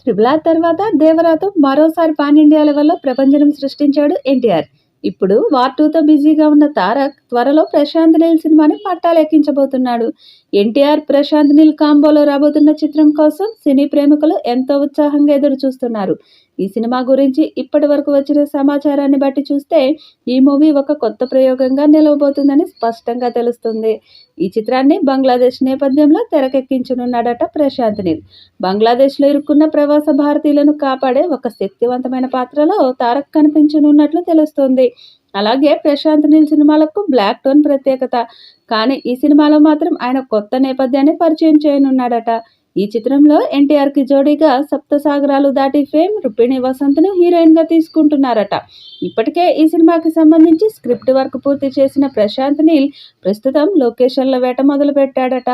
Triple R తర్వాత దేవరాతో మరోసారి pan India లెవెల్లో ప్రపంచం సృష్టించాడు ఎన్టీఆర్. ఇప్పుడు వార్ 2తో బిజీగా ఉన్న తారక్ త్వరలో ప్రశాంత్ నీల్ సినిమాని పట్టాలెక్కించబోతున్నాడు. ఎన్టీఆర్, ప్రశాంత్ నీల్ కాంబోలో రాబోతున్న చిత్రం కోసం సినీ ప్రేమికులు ఎంతో ఉత్సాహంగా ఎదురు చూస్తున్నారు. ఈ సినిమా గురించి ఇప్పటి వరకు వచ్చిన సమాచారాన్ని బట్టి చూస్తే ఈ మూవీ ఒక కొత్త ప్రయోగంగా నిలవబోతుందని స్పష్టంగా తెలుస్తుంది. ఈ చిత్రాన్ని బంగ్లాదేశ్ నేపథ్యంలో తెరకెక్కించనున్నాడట ప్రశాంత్ నీల్. బంగ్లాదేశ్లో ఇరుక్కున్న ప్రవాస భారతీయులను కాపాడే ఒక శక్తివంతమైన పాత్రలో తారక్ కనిపించనున్నట్లు తెలుస్తోంది. అలాగే ప్రశాంత్ నీల్ సినిమాలకు బ్లాక్ టోన్ ప్రత్యేకత. కానీ ఈ సినిమాలో మాత్రం ఆయన కొత్త నేపథ్యాన్ని పరిచయం చేయనున్నాడట. ఈ చిత్రంలో ఎన్టీఆర్కి జోడీగా సప్తసాగరాలు దాటి ఫేమ్ రుక్మిణి వసంత్ను హీరోయిన్గా తీసుకుంటున్నారట. ఇప్పటికే ఈ సినిమాకి సంబంధించి స్క్రిప్ట్ వర్క్ పూర్తి చేసిన ప్రశాంత్ నీల్ ప్రస్తుతం లొకేషన్ల వేట మొదలు పెట్టాడట.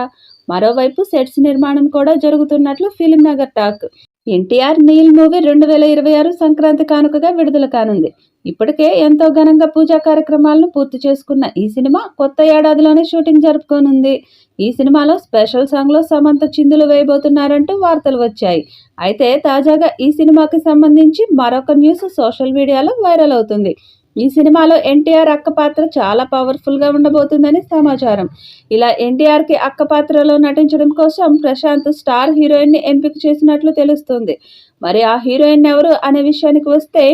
మరోవైపు సెట్స్ నిర్మాణం కూడా జరుగుతున్నట్లు film Nagar talk. NTR Neel movie 2026 Sankranti కానుకగా విడుదల కానుంది. ఇప్పటికే ఎంతో ఘనంగా పూజా కార్యక్రమాలను పూర్తి చేసుకున్న ఈ సినిమా కొత్త ఏడాదిలోనే షూటింగ్ జరుపుకోనుంది. ఈ సినిమాలో స్పెషల్ సాంగ్లో సమంత చిందులు వేయబోతున్నారంటూ వార్తలు వచ్చాయి. అయితే తాజాగా ఈ సినిమాకి సంబంధించి మరొక న్యూస్ సోషల్ మీడియాలో వైరల్ అవుతుంది. ఈ సినిమాలో ఎన్టీఆర్ అక్క పాత్ర చాలా పవర్ఫుల్గా ఉండబోతుందని సమాచారం. ఇలా ఎన్టీఆర్కి అక్క పాత్రలో నటించడం కోసం ప్రశాంత్ స్టార్ హీరోయిన్ని ఎంపిక చేసినట్లు తెలుస్తుంది. మరి ఆ హీరోయిన్ ఎవరు అనే విషయానికి వస్తే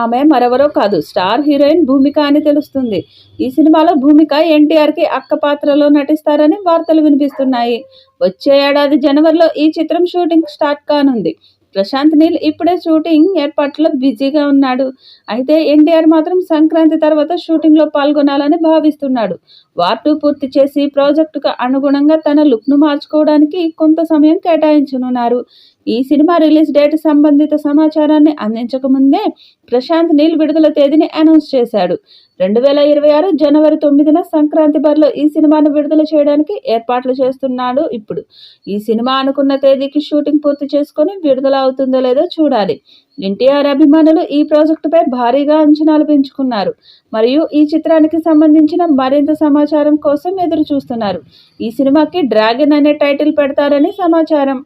ఆమె మరెవరో కాదు, స్టార్ హీరోయిన్ భూమిక అని తెలుస్తుంది. ఈ సినిమాలో భూమిక ఎన్టీఆర్కి అక్క పాత్రలో నటిస్తారని వార్తలు వినిపిస్తున్నాయి. వచ్చే ఏడాది జనవరిలో ఈ చిత్రం షూటింగ్ స్టార్ట్ కానుంది. ప్రశాంత్ నీల్ ఇప్పుడే షూటింగ్ ఏర్పాట్లలో బిజీగా ఉన్నాడు. అయితే ఎన్టీఆర్ మాత్రం సంక్రాంతి తర్వాత షూటింగ్లో పాల్గొనాలని భావిస్తున్నాడు. వార్ 2 పూర్తి చేసి ప్రాజెక్టుకు అనుగుణంగా తన లుక్ను మార్చుకోవడానికి కొంత సమయం కేటాయించనున్నారు. ఈ సినిమా రిలీజ్ డేట్ సంబంధిత సమాచారాన్ని అందించకముందే ప్రశాంత్ నీల్ విడుదల తేదీని అనౌన్స్ చేశాడు. 2026 జనవరి 9న సంక్రాంతి బరిలో ఈ సినిమాను విడుదల చేయడానికి ఏర్పాట్లు చేస్తున్నాడు. ఇప్పుడు ఈ సినిమా అనుకున్న తేదీకి షూటింగ్ పూర్తి చేసుకొని విడుదల అవుతుందో లేదో చూడాలి. ఎన్టీఆర్ అభిమానులు ఈ ప్రాజెక్టుపై భారీగా అంచనాలు పెంచుకున్నారు. మరియు ఈ చిత్రానికి సంబంధించిన మరింత సమాచారం కోసం ఎదురు చూస్తున్నారు. ఈ సినిమాకి డ్రాగన్ అనే టైటిల్ పెడతారని సమాచారం.